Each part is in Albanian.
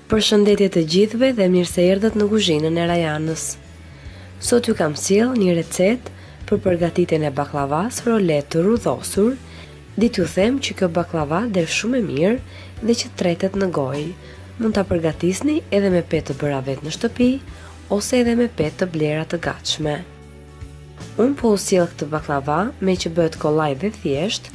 Përshëndetje të gjithëve dhe mirë se erdhët në kuzhinën e Rajanës. Sot ju kam sjell një recetë për përgatitjen e baklavas rolet të rrudhosur. Ditë ju them që kjo baklava del shumë e mirë dhe që tretet në gojë. Mund ta përgatisni edhe me petë të bëra vetë në shtëpi ose edhe me petë të blera të gatshme. Unë po u sjell këtë baklava me që bëhet kollaj dhe thjesht.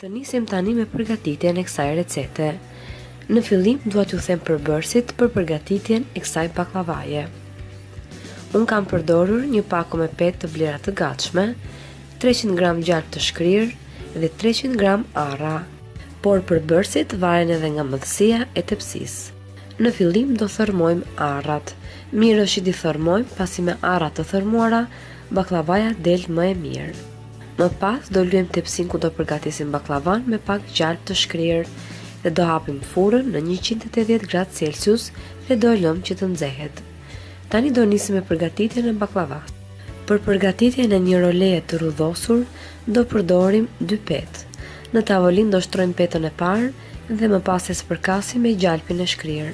Të nisim tani me përgatitjen e kësaj recete. Në fillim dua t'ju them përbërësit për përgatitjen e kësaj baklavaje. Unë kam përdorur një pako me petë të blera të gatshme, 300 gram gjalp të shkrirë dhe 300 gram arra, por përbërësit varen edhe nga mëdhësia e tepsisë. Në fillim do thërmojmë arrat. Mirë është që t'i thërmojmë pasi me arrat të thërmuara baklavaja del më e mirë. Më pas do lyejmë tepsin ku do përgatisim baklavan me pak gjalp të shkrirë dhe do hapim furrën në 180 gradë Celsius dhe do lëmë që të nxehet. Tani do nisim me përgatitjen e baklavas. Për përgatitjen e një roleje të rrudhosur do përdorim 2 petë. Në tavolinë do shtrojmë petën e parë dhe më pas e spërkasim me gjalpin e shkrirë.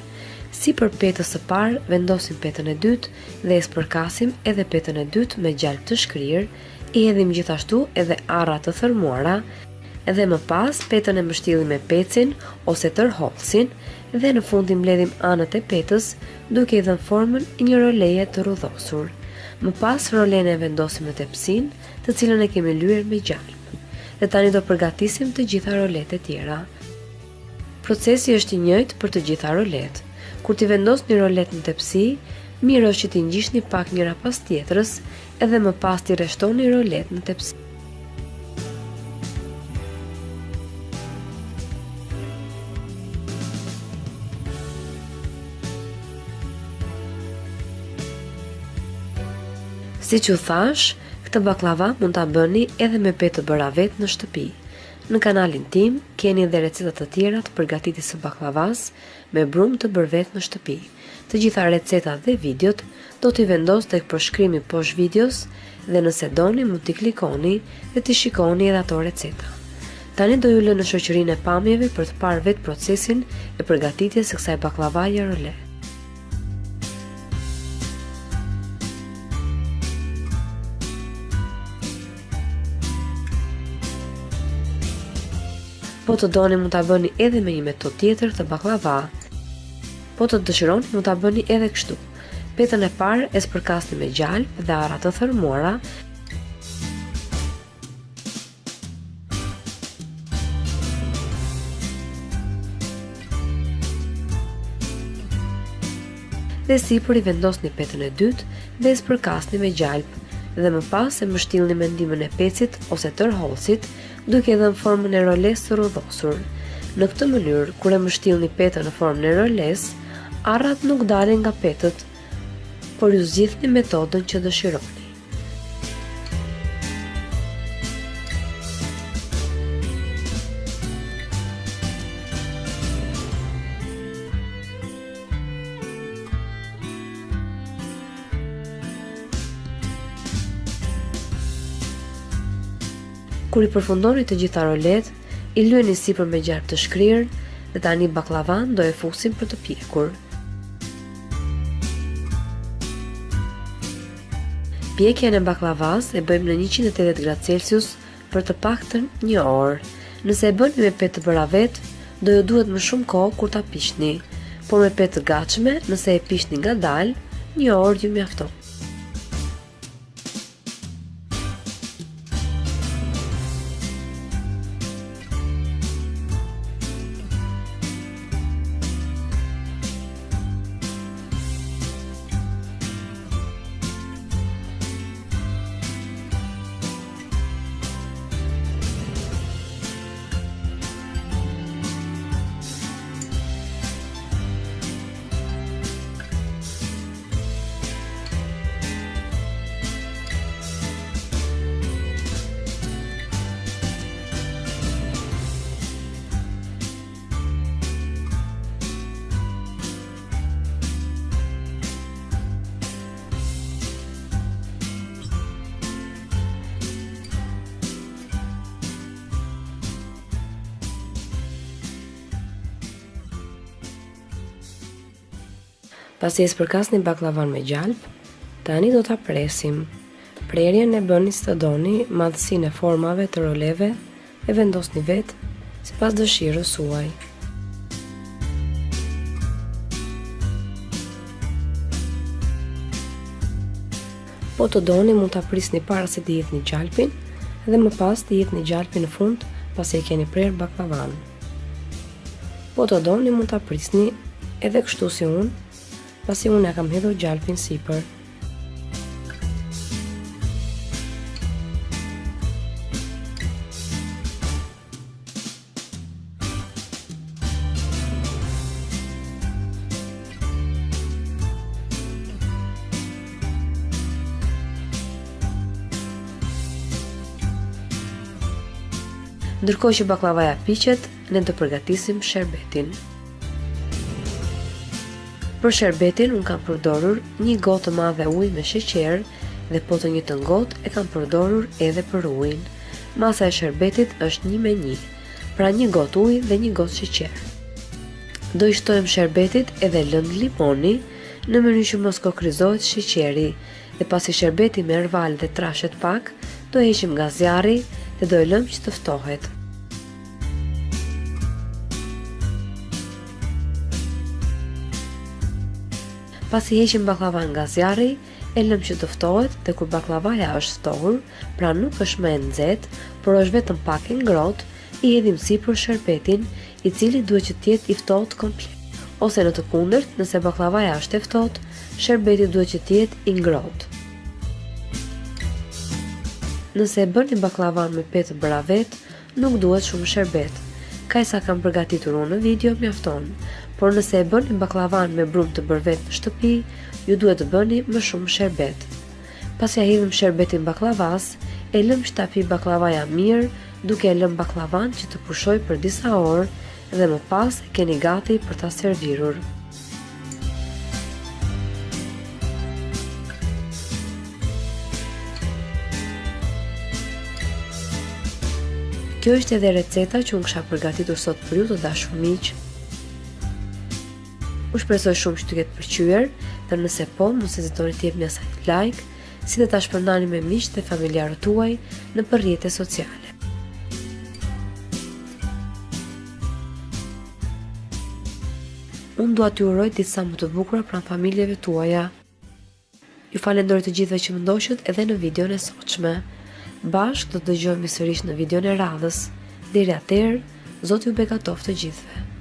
Si për petës së parë, vendosim petën e dytë dhe e spërkasim edhe petën e dytë me gjalp të shkrirë. I hedhim gjithashtu edhe arra të thërmuara dhe më pas petën e mbështillim me pecin ose tërhollsin dhe në fund i mbledhim anët e petës duke i dhënë formën një roleje të rrudhosur. Më pas rolen e vendosim në tepsin të cilën e kemi lyer me gjalp. Dhe tani do përgatisim të gjitha rolet e tjera. Procesi është i njëjtë për të gjitha rolet. Kur t'i vendosni rolet në tepsi, mirë është që t'i ngjishni pak njëra pas tjetrës edhe më pas t'i rreshtoni rolet në tepsi. Siç u thash, këtë baklava mund ta bëni edhe me petë të bëra vetë në shtëpi. Në kanalin tim keni edhe receta të tjera të përgatitjes së baklavas me brumë të bërë vetë në shtëpi. Të gjitha recetat dhe videot do t'i vendos tek përshkrimi poshtë videos dhe nëse doni mund t'i klikoni dhe t'i shikoni edhe ato receta. Tani do ju lë në shoqërinë e pamjeve për të parë vetë procesin e përgatitjes së kësaj baklavaje role. Po të doni mund ta bëni edhe me një metodë tjetër të baklava. Po të dëshironi mund ta bëni edhe kështu. Petën e parë e spërkasni me gjalp dhe arra të thërmuara. Dhe sipër i vendosni petën e dytë dhe e spërkasni me gjalp dhe më pas e mbështillni me ndihmën e pecit ose tërhollsit duke dhënë formën e roles të rrudhosur. Në këtë mënyrë, kur e mbështillni petën në formën e roles, arrat nuk dalin nga petët, por ju zgjidhni metodën që dëshironi. Kur i përfundoni të gjitha rolet, i lyeni sipër me gjalp të shkrirë dhe tani baklavan do e fusim për të pjekur. Pjekjen e baklavas e bëjmë në 180 gradë Celsius për të paktën 1 orë. Nëse e bëni me petë të bëra vetë, do ju duhet më shumë kohë kur ta piqni, por me petë të gatshme, nëse e piqni ngadalë, 1 orë ju mjafton. Pasi e spërkasni baklavan me gjalp, tani do ta presim. Prerjen e bëni si të doni, madhësinë e formave të roleve e vendosni vetë sipas dëshirës suaj. Po të doni mund ta prisni para se të jepni gjalpin dhe më pas të jepni gjalpin në fund pasi e keni prerë baklavan. Po të doni mund ta prisni edhe kështu si unë, pasi unë ja kam hedhur gjalpin sipër. Ndërkohë që baklavaja piqet, ne do përgatisim sherbetin. Për sherbetin unë kam përdorur 1 gotë të madhe ujë me sheqer dhe po të njëjtën gotë e kam përdorur edhe për ujin. Masa e sherbetit është 1:1, pra 1 gotë ujë dhe 1 gotë sheqer. Do i shtojmë sherbetit edhe lëndë limoni në mënyrë që mos kokrizohet sheqeri dhe pasi sherbeti merr val dhe trashet pak, do heqim nga zjarri dhe do e lëmë që të ftohet. Pasi heqim baklavan nga zjarri, e lëmë që të ftohet dhe kur baklavaja është ftohur, pra nuk është më e nxehtë, por është vetëm pak e ngrohtë, i hedhim sipër sherbetin, i cili duhet që të jetë i ftohtë komplet. Ose në të kundërt, nëse baklavaja është e ftohtë, sherbeti duhet që të jetë i ngrohtë. Nëse e bëni baklavan me petë bravet, nuk duhet shumë sherbet. Kaq sa kam përgatitur unë në video mjafton, por nëse e bëni baklavan me brumë të bërvet në shtëpi, ju duhet të bëni më shumë sherbet. Pasi ja hidhim sherbetin baklavas, e lëm që ta pi baklavaja mirë, duke e lëm baklavan që të pushoj për disa orë dhe më pas e keni gati për ta servirur. Kjo është edhe receta që unë kisha përgatitur sot për ju të dashur miq. U shpresoj shumë që t'ju ketë pëlqyer dhe nëse po, mos hezitoni të jepni asaj like, si dhe ta shpërndani me miqtë dhe familjarët tuaj nëpër rrjetet sociale. Unë dua t'ju uroj ditë sa më të bukura pranë familjeve tuaja. Ju falenderoj të gjithëve që më ndoqët edhe në videon e sotshme. Bashkë do të dëgjojmë sërish në videon e radhës. Deri atëherë, Zoti ju bekatoft të gjithëve.